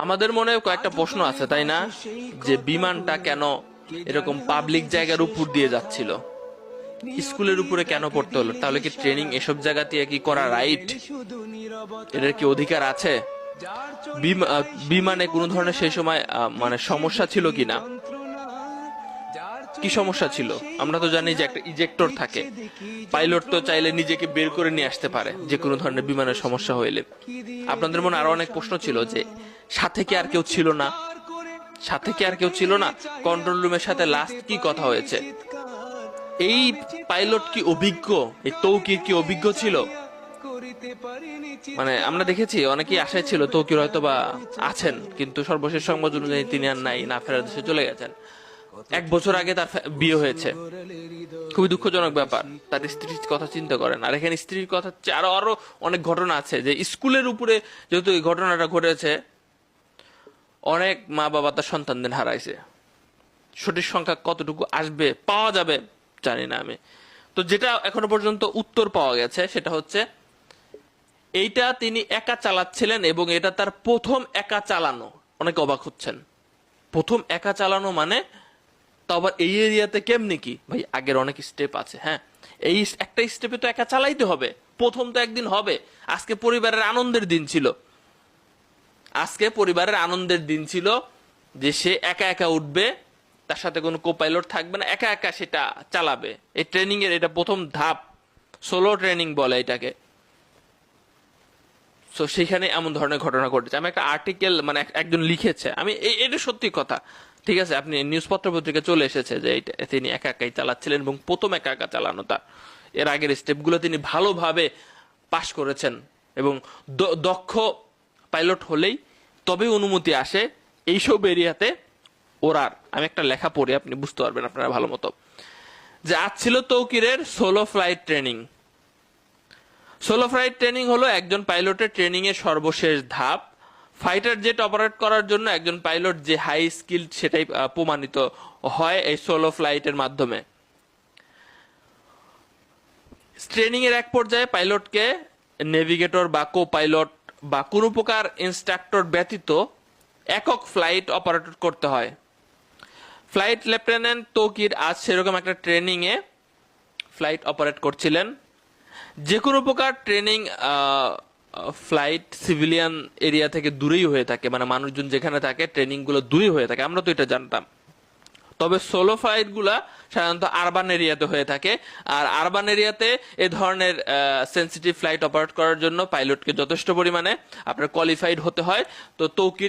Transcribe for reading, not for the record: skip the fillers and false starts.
আমাদের মনে কয়েকটা প্রশ্ন আছে, তাই না? যে বিমানটা কেন এরকম পাবলিক জায়গার উপর দিয়ে যাচ্ছিল, স্কুলের উপরে কেন পড়তে হলো? তাহলে কি ট্রেনিং এসব জায়গা দিয়ে কি করা রাইট? এটার কি অধিকার আছে? বিমানে কোনো ধরনের সেই সময় মানে সমস্যা ছিল কিনা, কি সমস্যা ছিল? আমরা তো জানি যে একটা ইজেক্টর থাকে, পাইলট তো চাইলে নিজেকে বের করে নিয়ে আসতে পারে যে কোনো ধরনের বিমানের সমস্যা হইলে। আপনাদের মনে আরো অনেক প্রশ্ন ছিল যে সাথে কি আর কেউ ছিল না, সাথে কি আর কেউ ছিল না, কন্ট্রোল রুমের সাথে লাস্ট কি কথা হয়েছে, এই পাইলট কি অভিজ্ঞ, এই তৌকির কি অভিজ্ঞ ছিল? মানে আমরা দেখেছি অনেকেই আশায় ছিল তৌকির হয়তো বা আছেন, কিন্তু সর্বশেষ সংবাদ অনুযায়ী তিনি আর নাই, না ফেরার দেশে চলে গেছেন। 1 বছর আগে তার বিয়ে হয়েছে, খুবই দুঃখজনক ব্যাপার। তার স্ত্রীর কথা চিন্তা করেন। আর এখানে স্ত্রীর কথা আরো আরো অনেক ঘটনা আছে, যে স্কুলের উপরে যেহেতু এই ঘটনাটা ঘটেছে, অনেক মা বাবা তার সন্তানদের হারাইছে। সঠিক সংখ্যা কতটুকু আসবে, পাওয়া যাবে জানি না আমি। তো যেটা এখনো পর্যন্ত উত্তর পাওয়া গেছে সেটা হচ্ছে এইটা তিনি একা চালাচ্ছিলেন, এবং এটা তার প্রথম একা চালানো। অনেকে অবাক হচ্ছেন, প্রথম একা চালানো মানে? তো আবার এই এরিয়াতে কেমনি কি ভাই? আগের অনেক স্টেপ আছে। হ্যাঁ, এই একটা স্টেপে তো একা চালাইতে হবে, প্রথম তো একদিন হবে। আজকে পরিবারের আনন্দের দিন ছিল, আজকে পরিবারের আনন্দের দিন ছিল যে সে একা একা উঠবে, তার সাথে কোনো কোপাইলট থাকবে না, একা একা সেটা চালাবে। এই ট্রেনিং এর এটা প্রথম ধাপ, সোলো ট্রেনিং বলে এটাকে। তো সেখানে এমন ধরনের ঘটনা ঘটেছে। আমি একটা আর্টিকেল, মানে একজন লিখেছে, আমি এটা সত্যি কথা, ঠিক আছে, আপনি নিউজ পত্র পত্রিকা চলে এসেছে যে তিনি একা একাই চালাচ্ছিলেন, এবং প্রথম একা একা চালানো তার। এর আগের স্টেপগুলো তিনি ভালোভাবে পাশ করেছেন, এবং দক্ষ পাইলট হলেই তবে অনুমতি আসে এইসব এরিয়াতে ওড়ার। আমি একটা লেখা পড়ি, আপনি বুঝতে পারবেন আপনারা ভালো মতো। যে আজ ছিল তৌকিরের solo flight training. Solo flight training হলো একজন পাইলটের ট্রেনিং এর সর্বশেষ ধাপ। ফাইটার জেট অপারেট করার জন্য একজন পাইলট যে হাই স্কিল্ড সেটাই প্রমাণিত হয় এই সোলো ফ্লাইটের মাধ্যমে। ট্রেনিং এর এক পর্যায়ে পাইলটকে নেভিগেটর বা কো পাইলট বা কোনো প্রকার ইনস্ট্রাক্টর ব্যতীত একক ফ্লাইট অপারেট করতে হয়। ফ্লাইট লেফটেন্যান্ট তৌকির আজ সেরকম একটা ট্রেনিং এ ফ্লাইট অপারেট করছিলেন। যে কোনো প্রকার ট্রেনিং ফ্লাইট সিভিলিয়ান এরিয়া থেকে দূরেই হয়ে থাকে, মানে মানুষজন যেখানে থাকে ট্রেনিং গুলো দূরে হয়ে থাকে, আমরা তো এটা জানতাম। তবে সোলো ফ্লাইট গুলা সাধারণত আরবান এরিয়াতে হয়ে থাকে, আর আরবান এরিয়াতে এ ধরনের সেন্সিটিভ ফ্লাইট অপারেট করার জন্য পাইলটকে যথেষ্ট পরিমাণে আপনার কোয়ালিফাইড হতে হয়। তো তৌকির